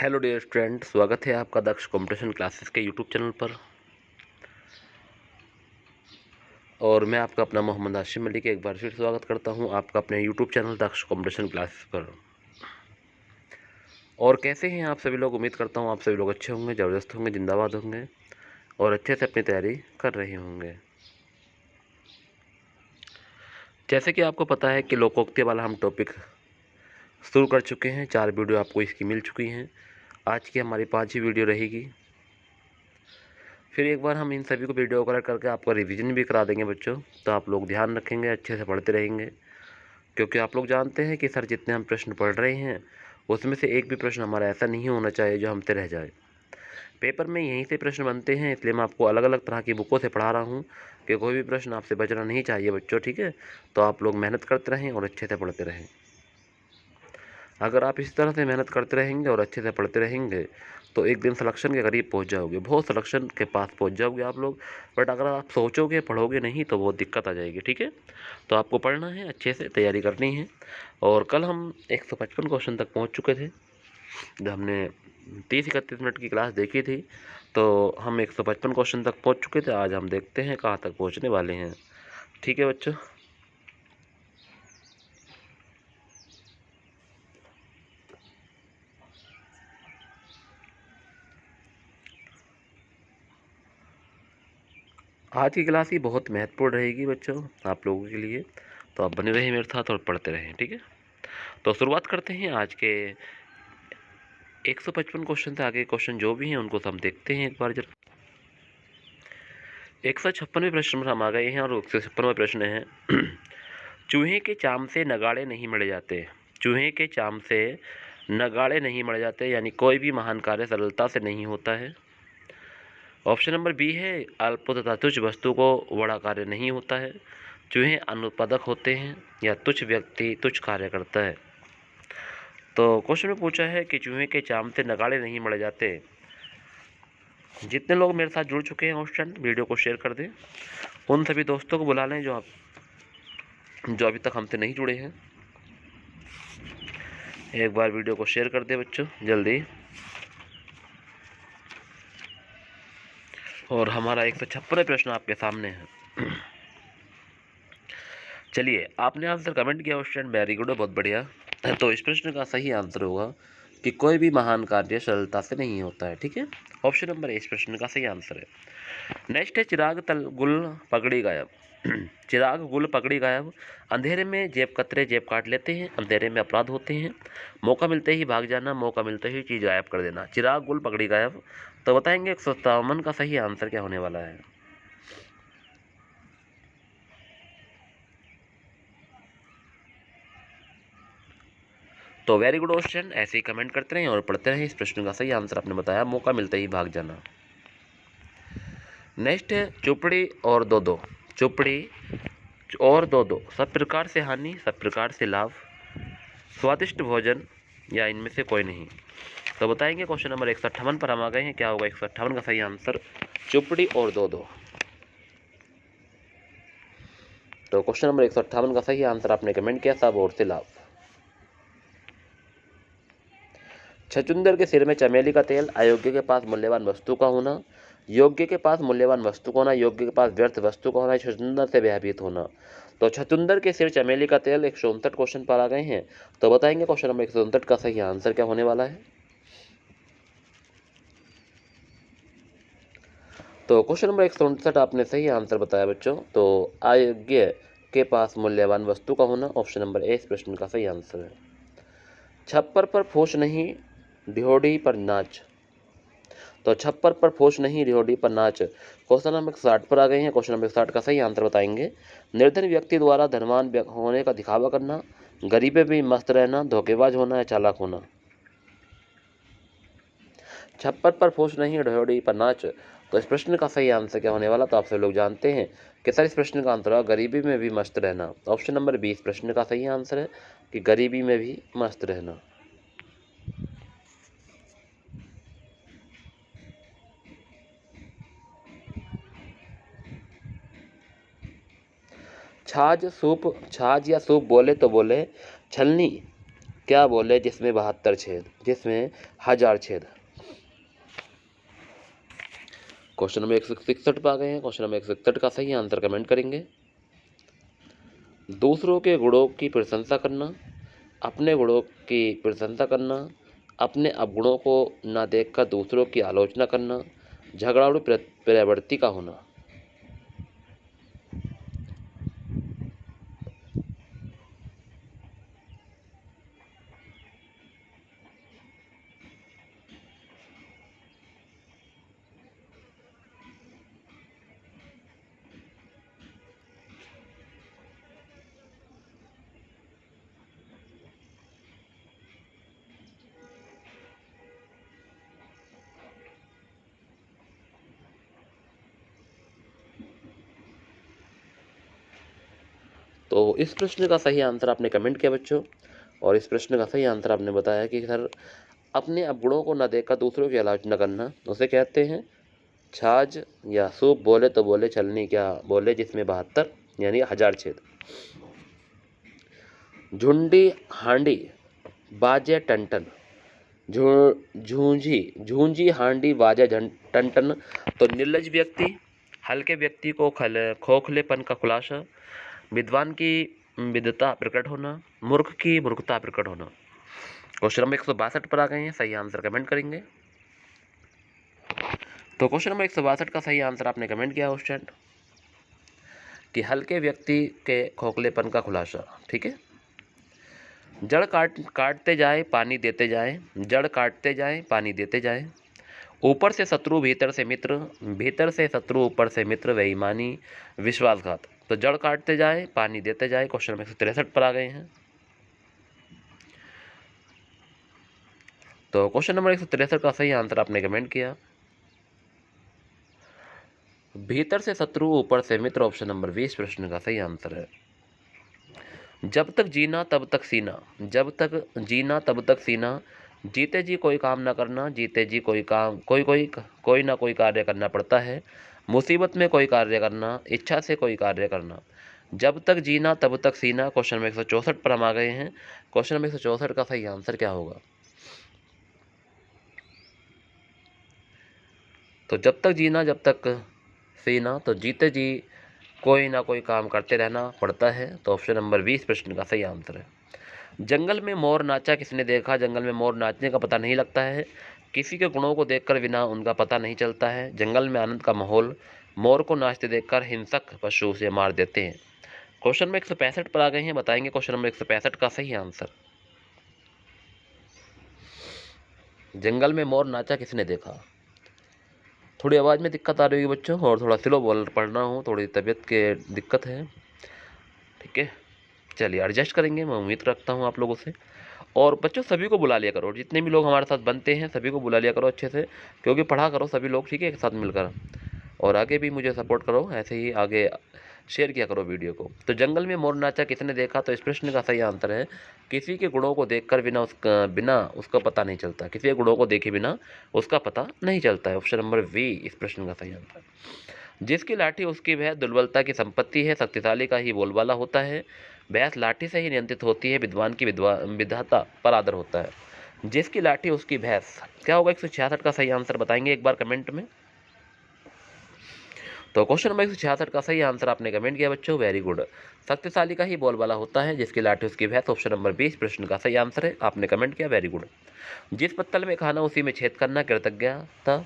Hello dear student, स्वागत है आपका दक्ष कंपटीशन क्लासेस के यूट्यूब चैनल पर। और मैं आपका अपना मोहम्मद आशिम मलिक एक बार फिर स्वागत करता हूं आपका अपने यूट्यूब चैनल दक्ष कंपटीशन क्लासेस पर। और कैसे हैं आप सभी लोग? उम्मीद करता हूं आप सभी लोग अच्छे होंगे, ज़बरदस्त होंगे, जिंदाबाद होंगे और अच्छे से अपनी तैयारी कर रहे होंगे। जैसे कि आपको पता है कि लोकोक्ति वाला हम टॉपिक शुरू कर चुके हैं। 4 वीडियो आपको इसकी मिल चुकी हैं। आज की हमारी 5वीं वीडियो रहेगी। फिर एक बार हम इन सभी को वीडियो कॉल करके आपका रिवीजन भी करा देंगे बच्चों। तो आप लोग ध्यान रखेंगे, अच्छे से पढ़ते रहेंगे, क्योंकि आप लोग जानते हैं कि सर जितने हम प्रश्न पढ़ रहे हैं उसमें से एक भी प्रश्न हमारा ऐसा नहीं होना चाहिए जो हमसे रह जाए। पेपर में यहीं से प्रश्न बनते हैं, इसलिए मैं आपको अलग अलग तरह की बुकों से पढ़ा रहा हूँ कि कोई भी प्रश्न आपसे बचना नहीं चाहिए बच्चों, ठीक है। तो आप लोग मेहनत करते रहें और अच्छे से पढ़ते रहें। अगर आप इस तरह से मेहनत करते रहेंगे और अच्छे से पढ़ते रहेंगे तो एक दिन सिलेक्शन के करीब पहुंच जाओगे, बहुत सिलेक्शन के पास पहुंच जाओगे आप लोग। बट अगर आप सोचोगे पढ़ोगे नहीं तो बहुत दिक्कत आ जाएगी, ठीक है। तो आपको पढ़ना है, अच्छे से तैयारी करनी है। और कल हम 155 क्वेश्चन तक पहुंच चुके थे जब हमने 30-31 मिनट की क्लास देखी थी। तो हम 155 क्वेश्चन तक पहुँच चुके थे। आज हम देखते हैं कहाँ तक पहुँचने वाले हैं, ठीक है बच्चों। आज की क्लास ही बहुत महत्वपूर्ण रहेगी बच्चों आप लोगों के लिए। तो आप बने रहें मेरे साथ और पढ़ते रहें, ठीक है। तो शुरुआत करते हैं आज के 155 क्वेश्चन से। आगे क्वेश्चन जो भी हैं उनको हम देखते हैं एक बार जरा। 156वें प्रश्न पर हम आ गए हैं और 156वां प्रश्न है चूहे के चाम से नगाड़े नहीं मढ़े जाते। चूहे के चाम से नगाड़े नहीं मढ़े जाते, यानी कोई भी महान कार्य सरलता से नहीं होता है। ऑप्शन नंबर बी है अल्प तथा तुच्छ वस्तु को बड़ा कार्य नहीं होता है। चूहे अनुत्पादक होते हैं या तुच्छ व्यक्ति तुच्छ कार्य करता है। तो क्वेश्चन में पूछा है कि चूहे के चाम से नगाड़े नहीं मढ़े जाते। जितने लोग मेरे साथ जुड़ चुके हैं उस टाइम वीडियो को शेयर कर दें। उन सभी दोस्तों को बुला लें जो अभी तक हमसे नहीं जुड़े हैं। एक बार वीडियो को शेयर कर दें बच्चों जल्दी। और हमारा 156वां प्रश्न आपके सामने है। चलिए, आपने आंसर कमेंट किया उस टाइम, वेरी गुड, बहुत बढ़िया। तो इस प्रश्न का सही आंसर होगा कि कोई भी महान कार्य सरलता से नहीं होता है, ठीक है। ऑप्शन नंबर ए इस प्रश्न का सही आंसर है। नेक्स्ट है चिराग तल गुल पकड़ी गायब। चिराग गुल पकड़ी गायब। अंधेरे में जेब कतरे जेब काट लेते हैं, अंधेरे में अपराध होते हैं, मौका मिलते ही भाग जाना, मौका मिलते ही चीज़ गायब कर देना। चिराग गुल पकड़ी गायब। तो बताएंगे 157 का सही आंसर क्या होने वाला है। तो वेरी गुड क्वेश्चन, ऐसे ही कमेंट करते रहें और पढ़ते रहें। इस प्रश्न का सही आंसर आपने बताया, मौका मिलते ही भाग जाना। नेक्स्ट है चुपड़ी और दो दो। चुपड़ी और दो दो, सब प्रकार से हानि सब प्रकार से लाभ, स्वादिष्ट भोजन या इनमें से कोई नहीं। तो बताएंगे क्वेश्चन नंबर 158 पर हम आ गए हैं। क्या होगा 158 का सही आंसर? चुपड़ी और दो दो। तो क्वेश्चन नंबर 158 का सही आंसर आपने कमेंट किया, सब और से लाभ। छचुंदर के सिर में चमेली का तेल, अयोग्य के पास मूल्यवान वस्तु का होना, योग्य के पास मूल्यवान वस्तु का होना, योग्य के पास व्यर्थ वस्तु का होना, छचुंदर से भयभीत होना। तो छचुंदर के सिर चमेली का तेल 159 क्वेश्चन पर आ गए हैं। तो बताएंगे क्वेश्चन नंबर 159 का सही आंसर क्या होने वाला है। तो क्वेश्चन नंबर 159 आपने सही आंसर बताया बच्चों। तो अयोग्य के पास मूल्यवान वस्तु का होना, ऑप्शन नंबर ए इस प्रश्न का सही आंसर है। छप्पर पर फूस नहीं ढियोढ़ी पर नाच। तो छप्पर पर फूस नहीं ढियोढ़ी पर नाच। क्वेश्चन नंबर 60 पर आ गए हैं। क्वेश्चन नंबर 60 का सही आंसर बताएंगे। निर्धन व्यक्ति द्वारा धनवान होने का दिखावा करना, गरीबे भी मस्त रहना, धोखेबाज होना या चालाक होना। छप्पर पर फूस नहीं ढियोढ़ी पर नाच। तो इस प्रश्न का सही आंसर क्या होने वाला? तो आप सब लोग जानते हैं कि सर इस प्रश्न का आंसर होगा गरीबी में भी मस्त रहना। ऑप्शन नंबर 20 प्रश्न का सही आंसर है कि गरीबी में भी मस्त रहना। छाछ या सूप बोले तो बोले, छलनी क्या बोले जिसमें 72 छेद, जिसमें 1000 छेद। क्वेश्चन नंबर 161 पे आ गए हैं। क्वेश्चन नंबर 161 का सही आंसर कमेंट करेंगे। दूसरों के गुणों की प्रशंसा करना, अपने गुणों की प्रशंसा करना, अपने अवगुणों को न देखकर दूसरों की आलोचना करना, झगड़ालू प्रवृत्ति का होना। तो इस प्रश्न का सही आंसर आपने कमेंट किया बच्चों, और इस प्रश्न का सही आंसर आपने बताया कि सर अपने अवगुणों को न देखकर दूसरों की आलोचना करना उसे कहते हैं छाछ या सूप। बोले तो बोले छलनी, क्या बोले जिसमें 72 यानी 1000 छेद। झुंडी हांडी बाजे टंटन, झूंझी हांडी बाजे टंटन। तो निर्लज व्यक्ति, हल्के व्यक्ति को खोखलेपन का खुलासा, विद्वान की विद्वता प्रकट होना, मूर्ख की मूर्खता प्रकट होना। क्वेश्चन नंबर 162 पर आ गए हैं। सही आंसर कमेंट करेंगे। तो क्वेश्चन नंबर 162 का सही आंसर आपने कमेंट किया स्टूडेंट कि हल्के व्यक्ति के खोखलेपन का खुलासा। ठीक है। जड़ काटते जाए पानी देते जाए, जड़ काटते जाए पानी देते जाए, ऊपर से शत्रु भीतर से मित्र, भीतर से शत्रु ऊपर से मित्र, बेईमानी विश्वासघात। तो जड़ काटते जाए पानी देते जाए। क्वेश्चन नंबर 163 पर आ गए हैं। तो क्वेश्चन नंबर 163 का सही आंसर आपने कमेंट किया भीतर से शत्रु ऊपर से मित्र। ऑप्शन नंबर 20 प्रश्न का सही आंसर है। जब तक जीना तब तक सीना, जब तक जीना तब तक सीना, जीते जी कोई काम ना करना, जीते जी कोई काम कोई ना कोई कार्य करना पड़ता है, मुसीबत में कोई कार्य करना, इच्छा से कोई कार्य करना। जब तक जीना तब तक सीना। क्वेश्चन नंबर 164 पर हम आ गए हैं। क्वेश्चन नंबर 164 का सही आंसर क्या होगा? तो जब तक जीना जब तक सीना, तो जीते जी कोई ना कोई काम करते रहना पड़ता है। तो ऑप्शन नंबर 20 प्रश्न का सही आंसर है। जंगल में मोर नाचा किसने देखा? जंगल में मोर नाचने का पता नहीं लगता है, किसी के गुणों को देखकर बिना उनका पता नहीं चलता है। जंगल में आनंद का माहौल, मोर को नाचते देखकर हिंसक पशु उसे मार देते हैं। क्वेश्चन नंबर 165 पर आ गए हैं। बताएंगे क्वेश्चन नंबर 165 का सही आंसर। जंगल में मोर नाचा किसने देखा? थोड़ी आवाज़ में दिक्कत आ रही होगी बच्चों, और थोड़ा स्लो पढ़ रहा हूँ, थोड़ी तबीयत के दिक्कत है। ठीक है, चलिए एडजस्ट करेंगे, मैं उम्मीद रखता हूँ आप लोगों से। और बच्चों सभी को बुला लिया करो, जितने भी लोग हमारे साथ बनते हैं सभी को बुला लिया करो अच्छे से, क्योंकि पढ़ा करो सभी लोग, ठीक है, एक साथ मिलकर। और आगे भी मुझे सपोर्ट करो, ऐसे ही आगे शेयर किया करो वीडियो को। तो जंगल में मोर नाचा किसने देखा? तो इस प्रश्न का सही आंसर है किसी के गुणों को देखकर बिना उसका पता नहीं चलता, किसी के गुणों को देखे बिना उसका पता नहीं चलता है। ऑप्शन नंबर बी इस प्रश्न का सही आंसर। जिसकी लाठी उसकी भैंस दुर्बलता की संपत्ति है, शक्तिशाली का ही बोलबाला होता है, भैंस लाठी से ही नियंत्रित होती है, विद्वान की विधाता पर आदर होता है। जिसकी लाठी उसकी भैंस, क्या होगा 166 का सही आंसर बताएंगे एक बार कमेंट में। तो क्वेश्चन नंबर 166 का सही आंसर आपने कमेंट किया बच्चों, वेरी गुड। शक्तिशाली का ही बोलबाला होता है, जिसकी लाठी उसकी भैंस। ऑप्शन नंबर 20 प्रश्न का सही आंसर है, आपने कमेंट किया, वेरी गुड। जिस पत्तल में खाना उसी में छेद करना, कृतज्ञता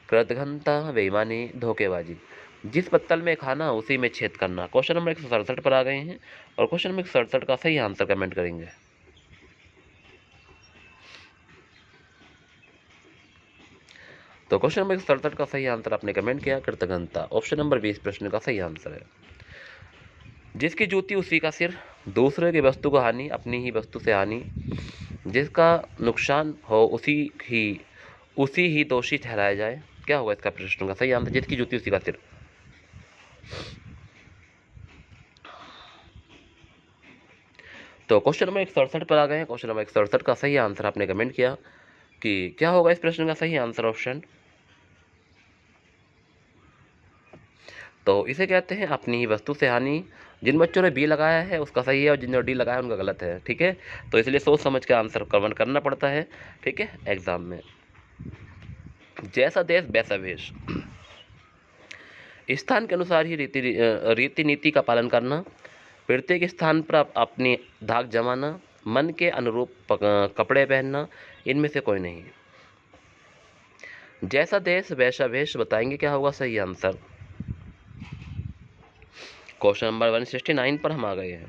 कृतघ्नता बेईमानी धोखेबाजी। जिस पत्तल में खाना उसी में छेद करना। क्वेश्चन नंबर 167 पर आ गए हैं, और क्वेश्चन नंबर 167 का सही आंसर कमेंट करेंगे। तो क्वेश्चन नंबर 167 का सही आंसर आपने कमेंट किया, कृतघ्नता। ऑप्शन नंबर 20 प्रश्न का सही आंसर है। जिसकी जूती उसी का सिर, दूसरे की वस्तु को हानि अपनी ही वस्तु से हानि, जिसका नुकसान हो उसी ही दोषी ठहराया जाए। क्या होगा इसका प्रश्न का सही आंसर? जिसकी जूती उसी का सिर। तो क्वेश्चन नंबर 167 पर आ गए हैं। क्वेश्चन नंबर 167 का सही आंसर आपने कमेंट किया कि क्या होगा इस प्रश्न का सही आंसर ऑप्शन। तो इसे कहते हैं अपनी ही वस्तु से हानि। जिन बच्चों ने बी लगाया है उसका सही है और जिन्होंने डी लगाया है उनका गलत है। ठीक है, तो इसलिए सोच समझ के आंसर कवर करना पड़ता है। ठीक है, एग्जाम में। जैसा देश वैसा वेश, स्थान के अनुसार ही रीति नीति का पालन करना, प्रत्येक स्थान पर अपनी धाक जमाना, मन के अनुरूप कपड़े पहनना, इनमें से कोई नहीं। जैसा देश वैसा वेश, बताएंगे क्या होगा सही आंसर। क्वेश्चन नंबर 169 पर हम आ गए हैं।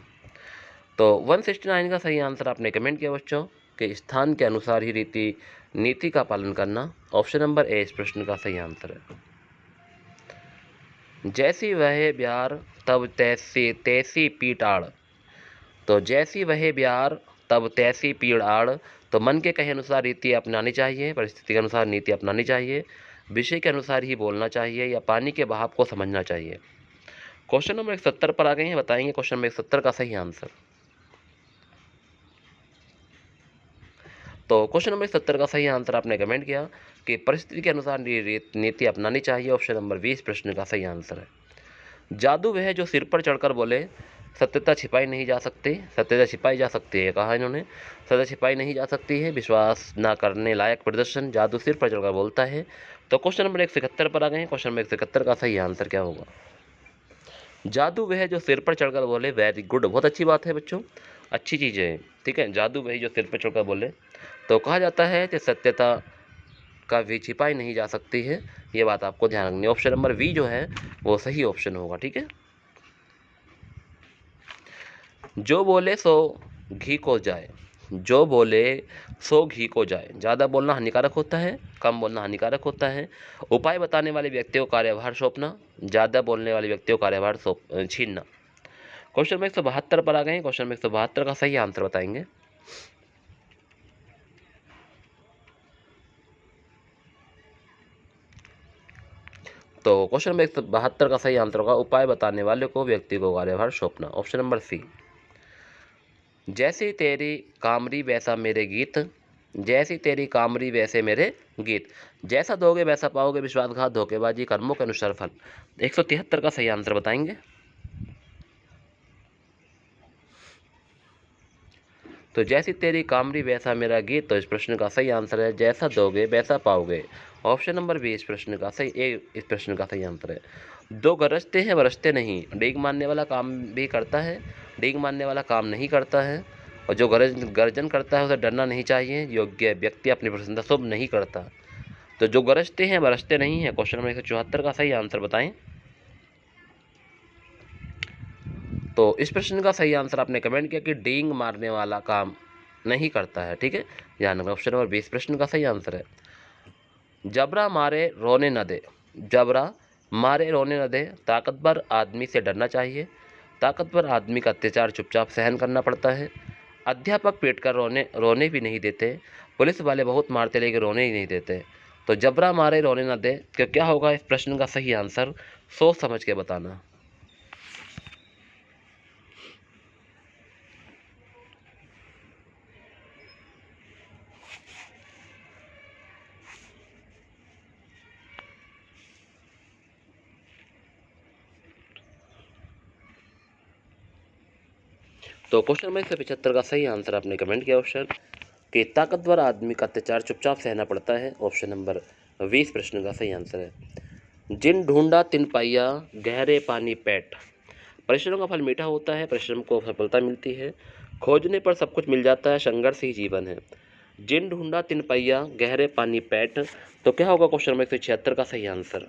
तो 169 का सही आंसर आपने कमेंट किया बच्चों कि स्थान के अनुसार ही रीति नीति का पालन करना। ऑप्शन नंबर ए इस प्रश्न का सही आंसर है। जैसी वह ब्यार तब तैसी तैसी पीठ आड़, तो जैसी वह ब्यार तब तैसी पीड़ आड़, तो मन के कहे अनुसार रीति अपनानी चाहिए, परिस्थिति के अनुसार नीति अपनानी चाहिए, विषय के अनुसार ही बोलना चाहिए, या पानी के बहाव को समझना चाहिए। क्वेश्चन नंबर 170 पर आ गए हैं, बताएंगे क्वेश्चन नंबर 170 का सही आंसर। तो क्वेश्चन नंबर 170 का सही आंसर आपने कमेंट किया कि परिस्थिति के अनुसार नीति अपनानी चाहिए। ऑप्शन नंबर 20 प्रश्न का सही आंसर है। जादू वह जो सिर पर चढ़कर बोले, सत्यता छिपाई नहीं जा सकती, सत्यता छिपाई जा सकती है, कहा इन्होंने, सत्यता छिपाई नहीं जा सकती है, विश्वास ना करने लायक प्रदर्शन, जादू सिर पर चढ़कर बोलता है। तो क्वेश्चन नंबर 171 पर आ गए हैं। क्वेश्चन नंबर 171 का सही आंसर क्या होगा। जादू वह जो सिर पर चढ़कर बोले, वेरी गुड, बहुत अच्छी बात है बच्चों, अच्छी चीज़ है। ठीक है, जादू वही जो सिर पर चढ़कर बोले, तो कहा जाता है कि सत्यता का भी छिपाई नहीं जा सकती है, ये बात आपको ध्यान रखनी है। ऑप्शन नंबर बी जो है वो सही ऑप्शन होगा। ठीक है, जो बोले सो घी को जाए, जो बोले सो घी को जाए, ज़्यादा बोलना हानिकारक होता है, कम बोलना हानिकारक होता है। उपाय बताने वाले व्यक्ति को कार्यभार सौंपना, ज़्यादा बोलने वाले व्यक्ति को कार्यभार छीनना। क्वेश्चन नंबर 172 पर आ गए हैं। क्वेश्चन नंबर 172 का सही आंसर बताएंगे। तो क्वेश्चन नंबर 172 का सही आंसर होगा उपाय बताने वाले को व्यक्ति को कार्यभार सौंपना। Option number C. जैसी तेरी कामरी वैसा मेरे गीत, जैसी तेरी कामरी वैसे मेरे गीत, जैसा दोगे वैसा पाओगे, विश्वासघात धोखेबाजी कर्मों के अनुसार फल। 173 का सही आंसर बताएंगे। तो जैसी तेरी कामरी वैसा मेरा गीत, तो इस प्रश्न का सही आंसर है जैसा दोगे वैसा पाओगे। ऑप्शन नंबर बी इस प्रश्न का सही इस प्रश्न का सही आंसर है। दो गरजते हैं बरसते नहीं, डींग मारने वाला काम भी करता है, डींग मारने वाला काम नहीं करता है, और जो गर्जन करता है उसे डरना नहीं चाहिए, योग्य व्यक्ति अपनी प्रशंसा शुभ नहीं करता। तो जो गरजते हैं बरसते नहीं है, क्वेश्चन नंबर 174 का सही आंसर बताएं। तो इस प्रश्न का सही आंसर आपने कमेंट किया कि डींग मारने वाला काम नहीं करता है। ठीक है, ध्यान रखना, ऑप्शन नंबर 20 प्रश्न का सही आंसर है। जबरा मारे रोने न दे, जबरा मारे रोने न दे, ताकतवर आदमी से डरना चाहिए, ताकतवर आदमी का अत्याचार चुपचाप सहन करना पड़ता है, अध्यापक पीट कर रोने भी नहीं देते, पुलिस वाले बहुत मारते लेकिन रोने ही नहीं देते। तो जबरा मारे रोने न दे, क्या होगा इस प्रश्न का सही आंसर, सोच समझ के बताना। तो क्वेश्चन नंबर 175 का सही आंसर आपने कमेंट किया ऑप्शन कि ताकतवर आदमी का अत्याचार चुपचाप सहना पड़ता है। ऑप्शन नंबर 20 प्रश्न का सही आंसर है। जिन ढूंढा तिन पाइया, गहरे पानी पैठ, परिश्रम का फल मीठा होता है, परिश्रम को सफलता मिलती है, खोजने पर सब कुछ मिल जाता है, संघर्ष ही जीवन है। जिन ढूंढा तिन पाइया, गहरे पानी पैठ, तो क्या होगा क्वेश्चन नंबर 176 का सही आंसर।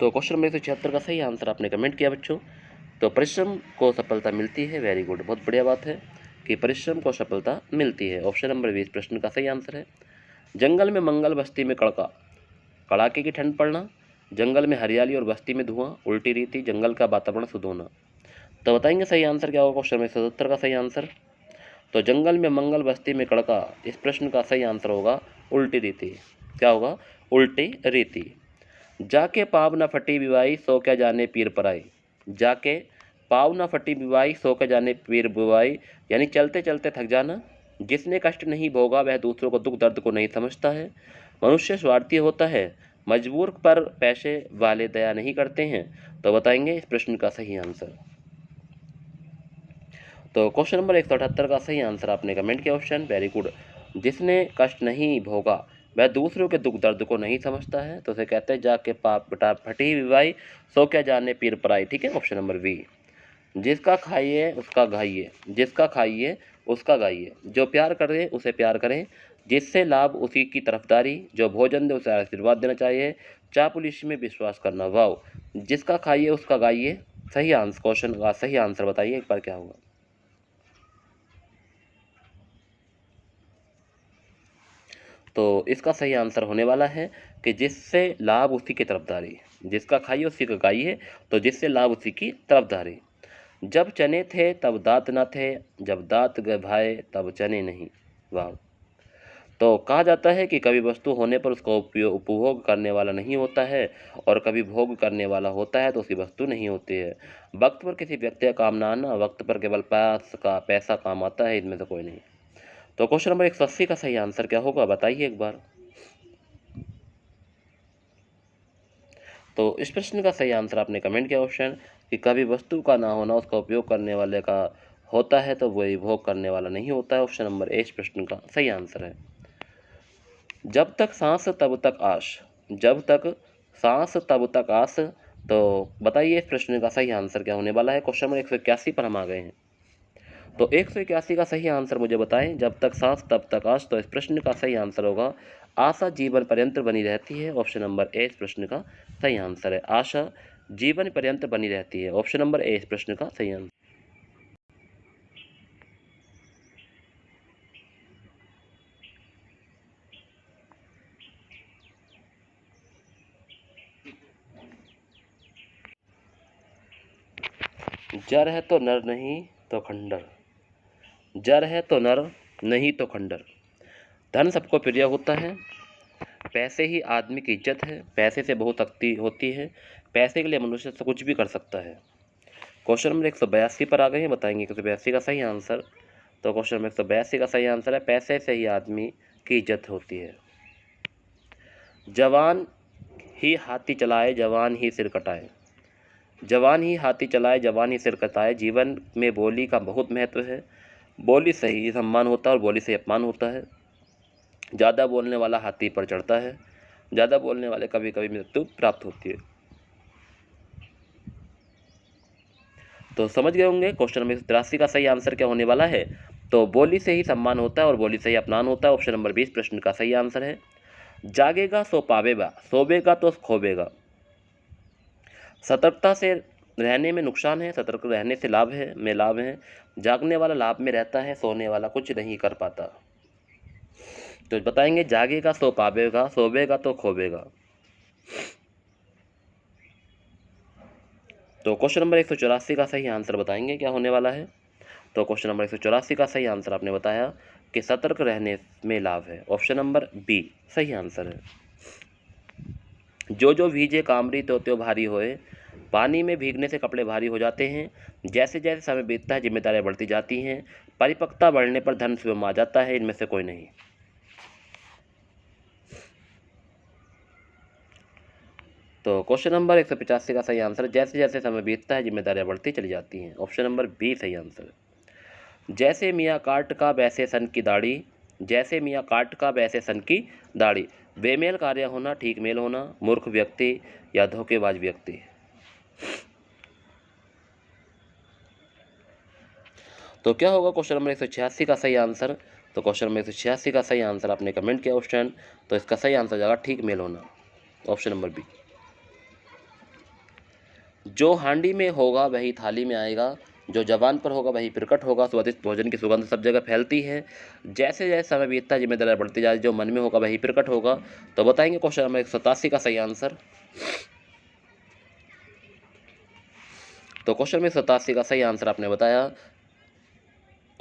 तो क्वेश्चन नंबर 176 का सही आंसर आपने कमेंट किया बच्चों। तो परिश्रम को सफलता मिलती है, वेरी गुड, बहुत बढ़िया बात है कि परिश्रम को सफलता मिलती है। ऑप्शन नंबर 20 प्रश्न का सही आंसर है। जंगल में मंगल बस्ती में कड़का, कड़ाके की ठंड पड़ना, जंगल में हरियाली और बस्ती में धुआं, उल्टी रीति, जंगल का वातावरण शुद्ध होना। तो बताएंगे सही आंसर क्या होगा क्वेश्चन नंबर 177 का सही आंसर। तो जंगल में मंगल बस्ती में कड़का, इस प्रश्न का सही आंसर होगा उल्टी रीति। क्या होगा, उल्टी रीति। जाके पाव न फटी बिवाई, सो क्या जाने पीर पराई, जाके पाव न फटी बिवाई, सो क्या जाने पीर बुवाई, यानी चलते चलते थक जाना, जिसने कष्ट नहीं भोगा वह दूसरों को दुख दर्द को नहीं समझता है। मनुष्य स्वार्थी होता है, मजबूर पर पैसे वाले दया नहीं करते हैं। तो बताएंगे इस प्रश्न का सही आंसर। तो क्वेश्चन नंबर 178 का सही आंसर आपने कमेंट किया ऑप्शन, वेरी गुड। जिसने कष्ट नहीं भोगा वह दूसरों के दुख दर्द को नहीं समझता है, तो उसे कहते हैं जाके पाप बेटा फटी विवाई, सो क्या जाने पीर पराई। ठीक है, ऑप्शन नंबर बी। जिसका खाइए उसका गाइए, जिसका खाइए उसका गाइए, जो प्यार करे उसे प्यार करें, जिससे लाभ उसी की तरफदारी, जो भोजन दे उसे आशीर्वाद देना चाहिए, चापलूसी में विश्वास करना। वाओ, जिसका खाइए उसका गाइए, सही आंसर, क्वेश्चन का सही आंसर बताइए एक बार क्या होगा। तो इसका सही आंसर होने वाला है कि जिससे लाभ उसी की तरफदारी, जिसका खाइए उसी का गाइए, तो जिससे लाभ उसी की तरफदारी। जब चने थे तब दांत न थे, जब दांत भाए तब चने नहीं। वाह। तो कहा जाता है कि कभी वस्तु होने पर उसका उपभोग करने वाला नहीं होता है, और कभी भोग करने वाला होता है तो उसकी वस्तु नहीं होती है। वक्त पर किसी व्यक्ति का काम ना आना, वक्त पर केवल पैसा काम आता है, इनमें से कोई नहीं। तो क्वेश्चन नंबर 180 का सही आंसर क्या होगा बताइए एक बार। तो इस प्रश्न का सही आंसर आपने कमेंट किया ऑप्शन कि कभी वस्तु का ना होना उसका उपयोग करने वाले का होता है, तो वही भोग करने वाला नहीं होता है। ऑप्शन नंबर ए इस प्रश्न का सही आंसर है। जब तक सांस तब तक आश, जब तक सांस तब तक आस। तो बताइए इस प्रश्न का सही आंसर क्या होने वाला है। क्वेश्चन नंबर 181 पर हम आ गए हैं। तो 181 का सही आंसर मुझे बताएं। जब तक सांस तब तक आश, तो इस प्रश्न का सही आंसर होगा आशा जीवन पर्यंत बनी रहती है। ऑप्शन नंबर ए इस प्रश्न का सही आंसर है। आशा जीवन पर्यंत बनी रहती है। ऑप्शन नंबर ए इस प्रश्न का सही आंसर। जर है तो नर नहीं तो खंडर, जर है तो नर नहीं तो खंडर। धन सबको प्रिय होता है, पैसे ही आदमी की इज्जत है, पैसे से बहुत शक्ति होती है, पैसे के लिए मनुष्य से कुछ भी कर सकता है। क्वेश्चन नंबर 182 पर आ गए हैं, बताएंगे 182 का सही आंसर। तो क्वेश्चन नंबर 182 का सही आंसर है पैसे से ही आदमी की इज्जत होती है। जवान ही हाथी चलाए जवान ही सिर कटाए, जवान ही हाथी चलाए जवान ही सिर कटाए। जीवन में बोली का बहुत महत्व है, बोली से ही सम्मान होता है और बोली से अपमान होता है। ज़्यादा बोलने वाला हाथी पर चढ़ता है, ज़्यादा बोलने वाले कभी कभी मृत्यु प्राप्त होती है। तो समझ गए होंगे क्वेश्चन नंबर 183 का सही आंसर क्या होने वाला है। तो बोली से ही सम्मान होता है और बोली से ही अपमान होता है। ऑप्शन नंबर 20 प्रश्न का सही आंसर है। जागेगा सो पावेगा, सोवेगा तो खोवेगा। सतर्कता से रहने में नुकसान है, सतर्क रहने से लाभ है। जागने वाला लाभ में रहता है, सोने वाला कुछ नहीं कर पाता। तो बताएंगे जागेगा सो पावेगा, सोवेगा तो खोवेगा। तो क्वेश्चन नंबर 184 का सही आंसर बताएंगे क्या होने वाला है। तो क्वेश्चन नंबर 184 का सही आंसर आपने बताया कि सतर्क रहने में लाभ है। ऑप्शन नंबर बी सही आंसर है। जो जो भीजे कामरी तो त्यो भारी होए, पानी में भीगने से कपड़े भारी हो जाते हैं। जैसे जैसे समय बीतता है जिम्मेदारियां बढ़ती जाती हैं। परिपक्वता बढ़ने पर धन स्वयं आ जाता है, इनमें से कोई नहीं। तो क्वेश्चन नंबर 185 का सही आंसर जैसे जैसे समय बीतता है जिम्मेदारियां बढ़ती चली जाती हैं। ऑप्शन नंबर बी सही आंसर। जैसे मियाँ काट का वैसे सन की दाढ़ी, जैसे मियाँ काट का वैसे सन की दाढ़ी। बेमेल कार्य होना, ठीक मेल होना, मूर्ख व्यक्ति या धोखेबाज व्यक्ति। तो क्या होगा क्वेश्चन नंबर 186 का सही आंसर। तो क्वेश्चन नंबर 186 का सही आंसर आपने कमेंट किया ऑप्शन, तो इसका सही आंसर जाएगा ठीक मेल होना। Option number B. जो हांडी में होगा वही थाली में आएगा, जो जवान पर होगा वही प्रकट होगा। स्वादिष्ट भोजन की सुगंध सब जगह फैलती है। जैसे जैसे समय बीतता है जिम्मेदारी बढ़ती जाए, जो मन में होगा वही प्रकट होगा। तो बताएंगे क्वेश्चन नंबर 187 का सही आंसर। तो क्वेश्चन में 87 का सही आंसर आपने बताया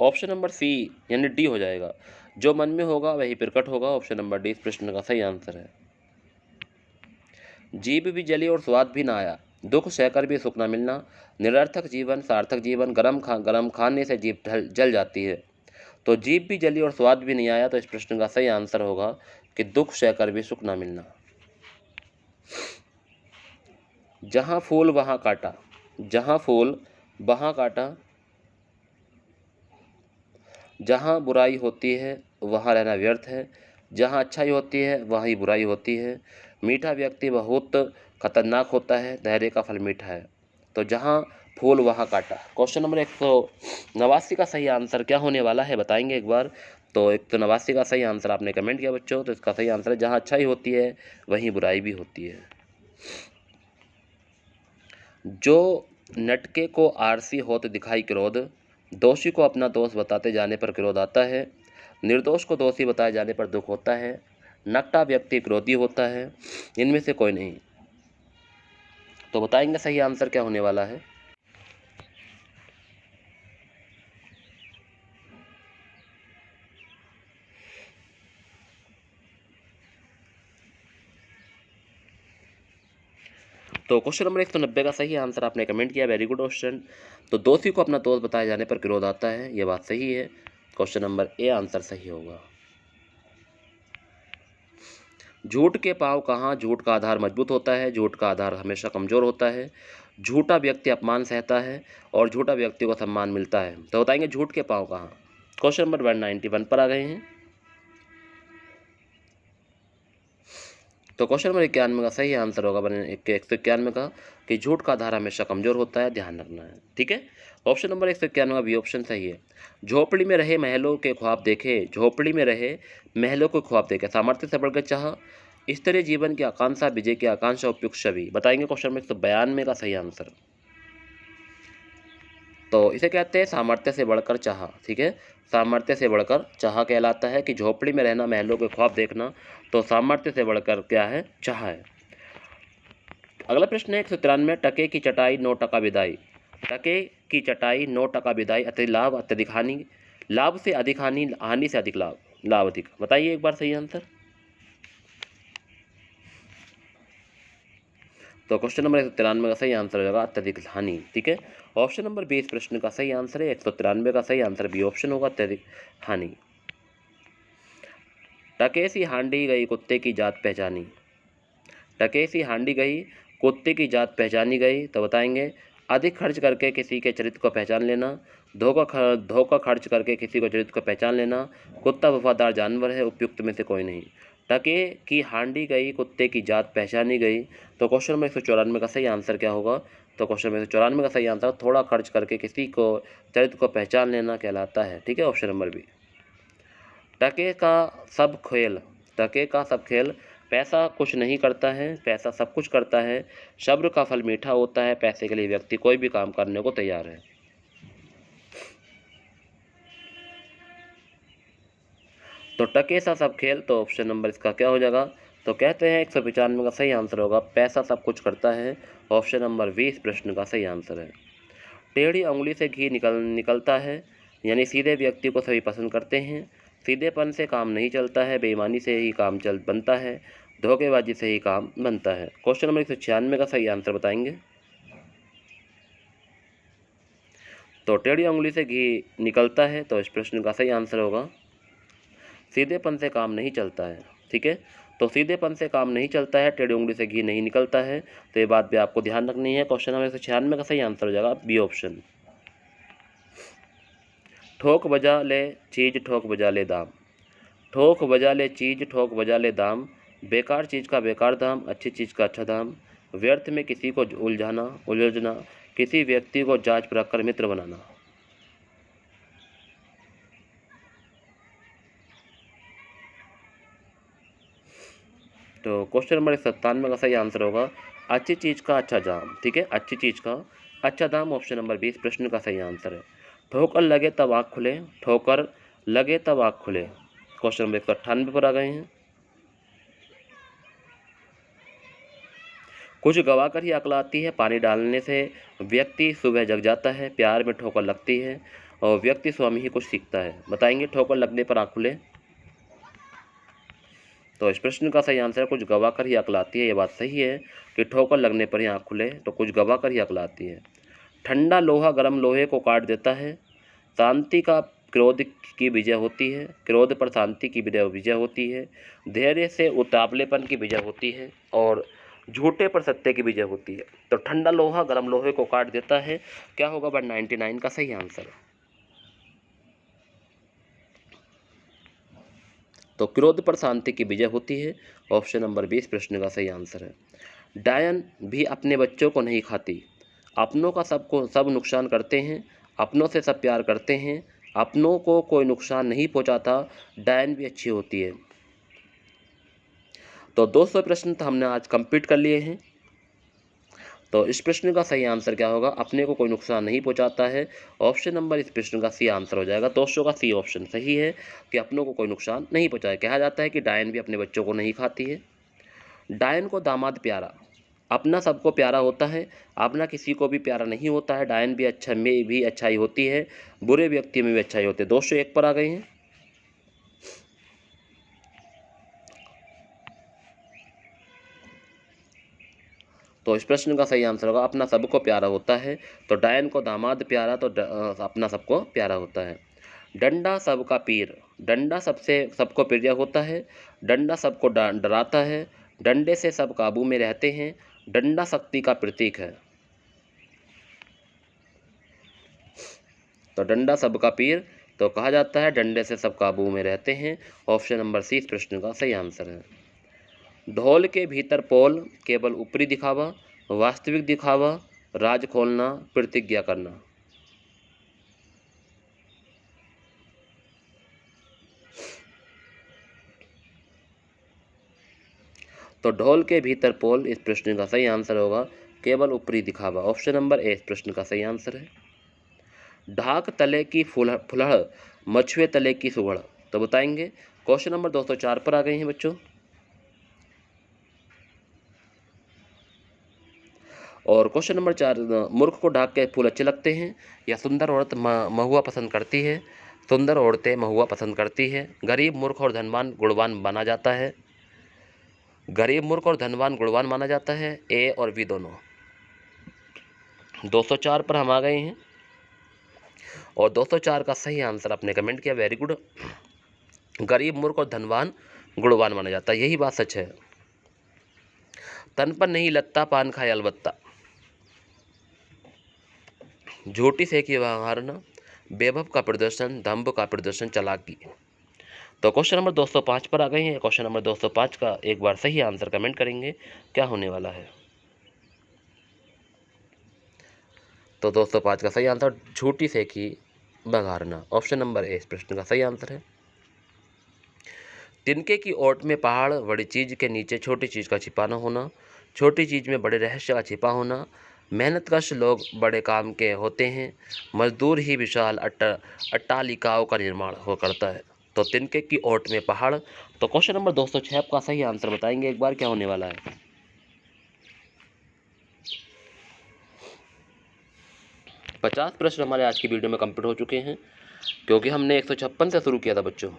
ऑप्शन नंबर सी यानी डी हो जाएगा। जो मन में होगा वही प्रकट होगा। ऑप्शन नंबर डी इस प्रश्न का सही आंसर है। जीभ भी जली और स्वाद भी ना आया, दुख सहकर भी सुख न मिलना। निरर्थक जीवन सार्थक जीवन, गरम खाने से जीभ जल जाती है। तो जीभ भी जली और स्वाद भी नहीं आया, तो इस प्रश्न का सही आंसर होगा कि दुख सहकर भी सुख ना मिलना। जहाँ फूल वहाँ कांटा, जहाँ फूल वहाँ कांटा, जहाँ बुराई होती है वहाँ रहना व्यर्थ है, जहाँ अच्छाई होती है वहाँ ही बुराई होती है, मीठा व्यक्ति बहुत खतरनाक होता है, धैर्य का फल मीठा है। तो जहाँ फूल वहाँ कांटा। क्वेश्चन नंबर 189 का सही आंसर क्या होने वाला है बताएंगे एक बार। तो 189 का सही आंसर आपने कमेंट किया बच्चों, तो इसका सही आंसर है जहाँ अच्छाई होती है वहीं बुराई भी होती है। जो नटके को आरसी होत दिखाई क्रोध, दोषी को अपना दोष बताते जाने पर क्रोध आता है, निर्दोष को दोषी बताए जाने पर दुख होता है, नकटा व्यक्ति क्रोधी होता है, इनमें से कोई नहीं। तो बताएंगे सही आंसर क्या होने वाला है। तो क्वेश्चन नंबर 190 का सही आंसर आपने कमेंट किया, वेरी गुड क्वेश्चन। तो दोषी को अपना दोष बताए जाने पर क्रोध आता है, ये बात सही है। क्वेश्चन नंबर ए आंसर सही होगा। झूठ के पांव कहाँ, झूठ का आधार मजबूत होता है, झूठ का आधार हमेशा कमजोर होता है, झूठा व्यक्ति अपमान सहता है और झूठा व्यक्ति को सम्मान मिलता है। तो बताएंगे झूठ के पांव कहाँ। क्वेश्चन नंबर 191 पर आ गए हैं। तो क्वेश्चन नंबर 91 का सही आंसर होगा 191 का कि झूठ का आधार हमेशा कमजोर होता है, ध्यान रखना है, ठीक है। ऑप्शन नंबर 191 का बी ऑप्शन सही है। झोपड़ी में रहे महलों के ख्वाब देखे, झोपड़ी में रहे महलों के ख्वाब देखे, सामर्थ्य से बढ़कर चाह, स्तरीय जीवन की आकांक्षा, विजय की आकांक्षा, उपयुक्त छवि। बताएंगे क्वेश्चन नंबर 192 का सही आंसर। तो इसे कहते हैं सामर्थ्य से बढ़कर चाह, ठीक है। सामर्थ्य से बढ़कर चाह कहलाता है कि झोपड़ी में रहना, महलों के ख्वाब देखना, तो सामर्थ्य से बढ़कर क्या है, चाह है। अगला प्रश्न है 193, टके की चटाई 9 टका विदाई, टके की चटाई 9 टका विदाई, अत्यधिक लाभ अत्यधिक हानि, लाभ से अधिक हानि, हानि से अधिक लाभ, लाभ अधिक। बताइए एक बार सही आंसर। तो क्वेश्चन नंबर 193 का सही आंसर हो जाएगा अत्यधिक हानि, ठीक है। ऑप्शन नंबर 20 प्रश्न का सही आंसर है, 193 का सही आंसर बी ऑप्शन होगा, अत्यधिक हानि। टकेसी हांडी गई कुत्ते की जात पहचानी, टकेसी हांडी गई कुत्ते की जात पहचानी गई। तो बताएंगे अधिक खर्च करके किसी के चरित्र को पहचान लेना, धोखा खर्च करके किसी को चरित्र को पहचान लेना, कुत्ता वफादार जानवर है, उपयुक्त में से कोई नहीं। टके की हांडी गई कुत्ते की जात पहचानी गई। तो क्वेश्चन नंबर 194 का सही आंसर क्या होगा। तो क्वेश्चन नंबर 194 का सही आंसर थोड़ा खर्च करके किसी को चरित्र को पहचान लेना कहलाता है, ठीक है। Option number B. टके का सब खेल, टके का सब खेल, पैसा कुछ नहीं करता है, पैसा सब कुछ करता है, सब्र का फल मीठा होता है, पैसे के लिए व्यक्ति कोई भी काम करने को तैयार है। तो टके सा सब खेल, तो ऑप्शन नंबर इसका क्या हो जाएगा। तो कहते हैं 195 का सही आंसर होगा पैसा सब कुछ करता है, ऑप्शन नंबर 20 प्रश्न का सही आंसर है। टेढ़ी उंगली से घी निकलता है, यानी सीधे व्यक्ति को सभी पसंद करते हैं, सीधेपन से काम नहीं चलता है, बेईमानी से ही काम बनता है, धोखेबाजी से ही काम बनता है। क्वेश्चन नंबर 196 का सही आंसर बताएंगे। तो टेढ़ी उंगली से घी निकलता है, तो इस प्रश्न का सही आंसर होगा सीधेपन से काम नहीं चलता है, ठीक है। तो सीधेपन से काम नहीं चलता है, टेढ़ी उंगली से घी नहीं निकलता है, तो ये बात भी आपको ध्यान रखनी है। क्वेश्चन नंबर 196 का सही आंसर हो जाएगा बी ऑप्शन। ठोक बजा ले चीज ठोक बजा ले दाम, ठोक बजा ले चीज ठोक बजा ले दाम, बेकार चीज़ का बेकार दाम, अच्छी चीज़ का अच्छा दाम, व्यर्थ में किसी को उलझना, किसी व्यक्ति को जांच परख कर मित्र बनाना। तो क्वेश्चन नंबर 197 का सही आंसर होगा अच्छी चीज़ का अच्छा दाम, ठीक है। अच्छी चीज़ का अच्छा दाम, ऑप्शन नंबर 20 प्रश्न का सही आंसर है। ठोकर लगे तब आँख खुले, ठोकर लगे तब आँख खुले। क्वेश्चन नंबर 198 पर आ गए हैं। कुछ गवा कर ही अकल आती है, पानी डालने से व्यक्ति सुबह जग जाता है, प्यार में ठोकर लगती है और व्यक्ति स्वामी ही कुछ सीखता है। बताएंगे ठोकर लगने पर आँख खुले। तो इस प्रश्न का सही आंसर है कुछ गवा कर ही अकल आती है। ये बात सही है कि ठोकर लगने पर ही आँख खुले, तो कुछ गवा कर ही अकल आती है। ठंडा लोहा गर्म लोहे को काट देता है, शांति का क्रोध की विजय होती है, क्रोध पर शांति की विजय होती है, धैर्य से उतावलेपन की विजय होती है और झूठे पर सत्य की विजय होती है। तो ठंडा लोहा गर्म लोहे को काट देता है। क्या होगा 199 का सही आंसर? तो क्रोध पर शांति की विजय होती है। ऑप्शन नंबर 20 प्रश्न का सही आंसर है। डायन भी अपने बच्चों को नहीं खाती, अपनों का सब नुकसान करते हैं, अपनों से सब प्यार करते हैं, अपनों को कोई नुकसान नहीं पहुंचाता, डायन भी अच्छी होती है। तो 200 प्रश्न तो हमने आज कंप्लीट कर लिए हैं। तो इस प्रश्न का सही आंसर क्या होगा? अपने को कोई नुकसान नहीं पहुंचाता है। ऑप्शन नंबर इस प्रश्न का सी आंसर हो जाएगा। 200 का सी ऑप्शन सही है कि अपनों को कोई नुकसान नहीं पहुंचाए। कहा जाता है कि डायन भी अपने बच्चों को नहीं खाती है। डायन को दामाद प्यारा, अपना सबको प्यारा होता है, अपना किसी को भी प्यारा नहीं होता है। डायन भी अच्छा में भी अच्छाई होती है, बुरे व्यक्ति में भी अच्छाई होती है। 201 पर आ गए हैं। तो इस प्रश्न का सही आंसर होगा अपना सबको प्यारा होता है। तो डायन को दामाद प्यारा, तो अपना सबको प्यारा होता है। डंडा सबका पीर, डंडा सबको प्रिय होता है, डंडा सबको डराता है, डंडे से सब काबू में रहते हैं, डंडा शक्ति का प्रतीक है। तो डंडा सबका पीर, तो कहा जाता है डंडे से सब काबू में रहते हैं। ऑप्शन नंबर सी इस प्रश्न का सही आंसर है। ढोल के भीतर पोल, केवल ऊपरी दिखावा, वास्तविक दिखावा, राज खोलना, प्रतिज्ञा करना। तो ढोल के भीतर पोल इस प्रश्न का सही आंसर होगा केवल ऊपरी दिखावा। ऑप्शन नंबर ए इस प्रश्न का सही आंसर है। ढाक तले की फुलहड़, मछुए तले की सुगड़, तो बताएंगे। क्वेश्चन नंबर 204 पर आ गए हैं बच्चों। और क्वेश्चन नंबर 4, मूर्ख को ढाक के फूल अच्छे लगते हैं या सुंदर औरत महुआ पसंद करती है? सुंदर औरतें महुआ पसंद करती है। गरीब मूर्ख और धनवान गुणवान माना जाता है। गरीब मूर्ख और धनवान गुणवान माना जाता है। ए और बी दोनों। 204 पर हम आ गए हैं और 204 का सही आंसर आपने कमेंट किया, वेरी गुड। गरीब मूर्ख और धनवान गुणवान माना जाता है, यही बात सच है। तन पर नहीं लगता पान खाए अलबत्ता, झूठी से की व्यवहारना, बेभव का प्रदर्शन, दंभ का प्रदर्शन, चालाकी। तो क्वेश्चन नंबर 205 पर आ गए हैं। क्वेश्चन नंबर 205 का एक बार सही आंसर कमेंट करेंगे, क्या होने वाला है? तो 205 का सही आंसर झूठी से की बघारना। ऑप्शन नंबर ए इस प्रश्न का सही आंसर है। तिनके की ओट में पहाड़, बड़ी चीज के नीचे छोटी चीज का छिपाना होना, छोटी चीज में बड़े रहस्य का छिपा होना, मेहनतकश लोग बड़े काम के होते हैं, मजदूर ही विशाल अट्टालिकाओं का निर्माण हो करता है। तो तिनके की ओट में पहाड़। तो क्वेश्चन नंबर 206 का सही आंसर बताएंगे एक बार, क्या होने वाला है? 50 प्रश्न हमारे आज की वीडियो में कंप्लीट हो चुके हैं, क्योंकि हमने 156 से शुरू किया था बच्चों।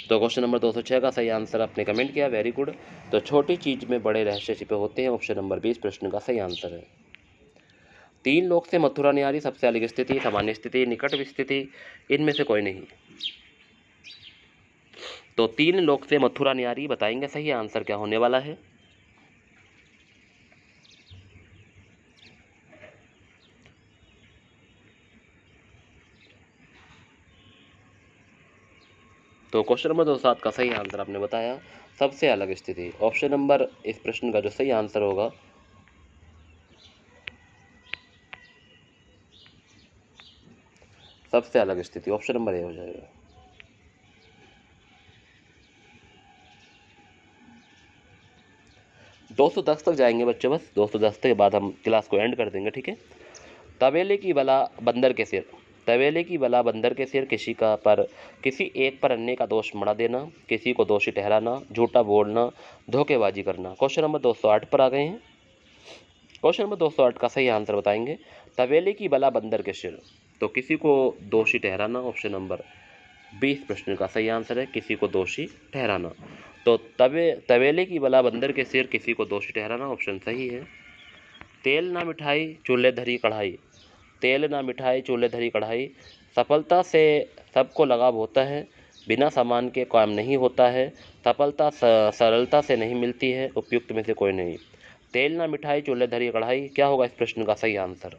तो क्वेश्चन नंबर 206 का सही आंसर आपने कमेंट किया, वेरी गुड। तो छोटी चीज में बड़े रहस्य छिपे होते हैं। ऑप्शन नंबर 20 प्रश्न का सही आंसर है। 3 लोक से मथुरा न्यारी, सबसे अलग स्थिति, सामान्य स्थिति, निकट स्थिति, इनमें से कोई नहीं। तो 3 लोक से मथुरा न्यारी बताएंगे सही आंसर क्या होने वाला है? तो क्वेश्चन नंबर 207 का सही आंसर आपने बताया सबसे अलग स्थिति। ऑप्शन नंबर इस प्रश्न का जो सही आंसर होगा सबसे अलग स्थिति, ऑप्शन नंबर ए हो जाएगा। दोस्तों 210 तक जाएंगे बच्चों, बस 210 के बाद हम क्लास को एंड कर देंगे, ठीक है। तवेले की बला बंदर के सिर, तवेले की बला बंदर के सिर, किसी एक पर अन्य का दोष मढ़ा देना, किसी को दोषी ठहराना, झूठा बोलना, धोखेबाजी करना। क्वेश्चन नंबर 208 पर आ गए हैं। क्वेश्चन नंबर 208 का सही आंसर बताएंगे। तवेले की बला बंदर के सिर, तो किसी को दोषी ठहराना। ऑप्शन नंबर 20 प्रश्न का सही आंसर है, किसी को दोषी ठहराना। तो तवेले की बला बंदर के सिर, किसी को दोषी ठहराना, ऑप्शन सही है। तेल ना मिठाई चूल्हे धरी कढ़ाई, तेल ना मिठाई चूल्हे धरी कढ़ाई, सफलता से सबको लगाव होता है, बिना सामान के काम नहीं होता है। सफलता सरलता से नहीं मिलती है, उपयुक्त में से कोई नहीं। तेल ना मिठाई चूल्हे धरी कढ़ाई, क्या होगा इस प्रश्न का सही आंसर?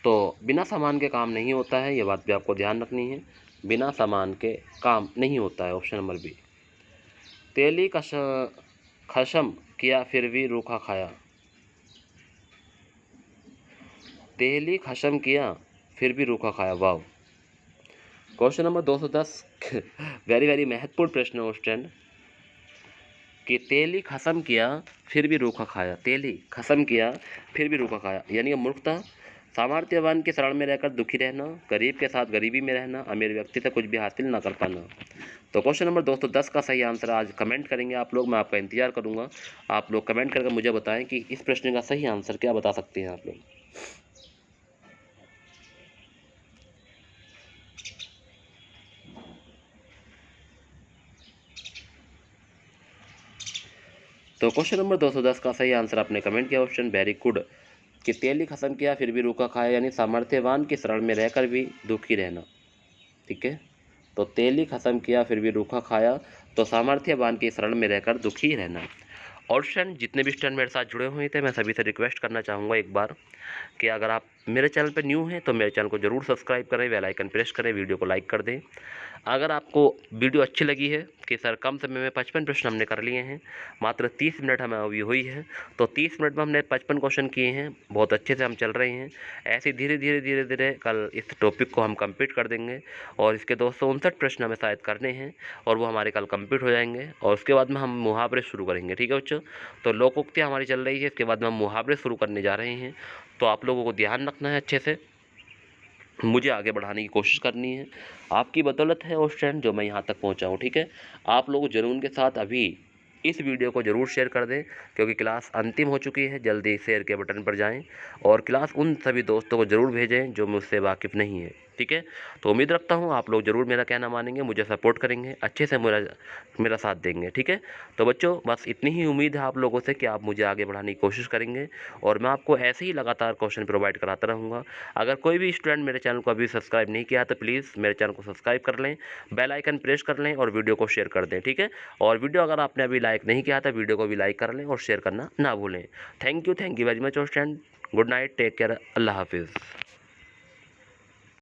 तो बिना सामान के काम नहीं होता है, ये बात भी आपको ध्यान रखनी है। बिना सामान के काम नहीं होता है, ऑप्शन नंबर बी। तेली खशम किया फिर भी रूखा खाया। तेली खशम किया फिर भी रूखा खाया, वाह। क्वेश्चन नंबर 210 वेरी वेरी महत्वपूर्ण प्रश्न है स्टूडेंट, कि तेली खसम किया फिर भी रूखा खाया। तेली खसम किया फिर भी रूखा खाया, यानी मूर्खता। सामर्थ्यवान की शरण में रहकर दुखी रहना, गरीब के साथ गरीबी में रहना, अमीर व्यक्ति से कुछ भी हासिल ना कर पाना। तो क्वेश्चन नंबर 210 का सही आंसर आज कमेंट करेंगे आप लोग, मैं आपका इंतजार करूंगा। आप लोग कमेंट करके मुझे बताएं कि इस प्रश्न का सही आंसर क्या बता सकते हैं आप लोग। तो क्वेश्चन नंबर 210 का सही आंसर आपने कमेंट किया ऑप्शन वेरी गुड, कि तेली खत्म किया फिर भी रूखा खाया, यानी सामर्थ्यवान की शरण में रहकर भी दुखी रहना। ठीक है, तो तेली खत्म किया फिर भी रूखा खाया, तो सामर्थ्यवान की शरण में रहकर दुखी रहना। और फ्रेंड जितने भी स्टूडेंट मेरे साथ जुड़े हुए थे, मैं सभी से रिक्वेस्ट करना चाहूँगा एक बार, कि अगर आप मेरे चैनल पर न्यू हैं तो मेरे चैनल को जरूर सब्सक्राइब करें, बेल आइकन प्रेस करें, वीडियो को लाइक कर दें। अगर आपको वीडियो अच्छी लगी है कि सर कम समय में 55 प्रश्न हमने कर लिए हैं, मात्र 30 मिनट हमें अभी हुई है, तो 30 मिनट में हमने 55 क्वेश्चन किए हैं, बहुत अच्छे से हम चल रहे हैं। ऐसे धीरे धीरे कल इस टॉपिक को हम कंप्लीट कर देंगे, और इसके 259 प्रश्न हमें शायद करने हैं, और वो हमारे कल कंप्लीट हो जाएंगे। और उसके बाद में हम मुहावरे शुरू करेंगे। ठीक है बच्चों, तो लोकोक्तियाँ हमारी चल रही है, इसके बाद में हम मुहावरे शुरू करने जा रहे हैं। तो आप लोगों को ध्यान रखना है, अच्छे से मुझे आगे बढ़ाने की कोशिश करनी है। आपकी बदौलत है और स्टूडेंट जो मैं यहाँ तक पहुँचा हूँ। ठीक है, आप लोग जुनून के साथ अभी इस वीडियो को ज़रूर शेयर कर दें, क्योंकि क्लास अंतिम हो चुकी है। जल्दी शेयर के बटन पर जाएं और क्लास उन सभी दोस्तों को ज़रूर भेजें जो मुझसे वाकिफ़ नहीं है। ठीक है, तो उम्मीद रखता हूँ आप लोग ज़रूर मेरा कहना मानेंगे, मुझे सपोर्ट करेंगे, अच्छे से मेरा साथ देंगे। ठीक है, तो बच्चों बस इतनी ही उम्मीद है आप लोगों से कि आप मुझे आगे बढ़ाने की कोशिश करेंगे, और मैं आपको ऐसे ही लगातार क्वेश्चन प्रोवाइड कराता रहूँगा। अगर कोई भी स्टूडेंट मेरे चैनल को अभी सब्सक्राइब नहीं किया तो प्लीज़ मेरे चैनल को सब्सक्राइब कर लें, बेल आइकन प्रेस कर लें और वीडियो को शेयर कर दें। ठीक है, और वीडियो अगर आपने अभी लाइक नहीं किया तो वीडियो को भी लाइक कर लें और शेयर करना ना भूलें। Thank you very much student. Good night, take care, अल्लाह हाफिज़।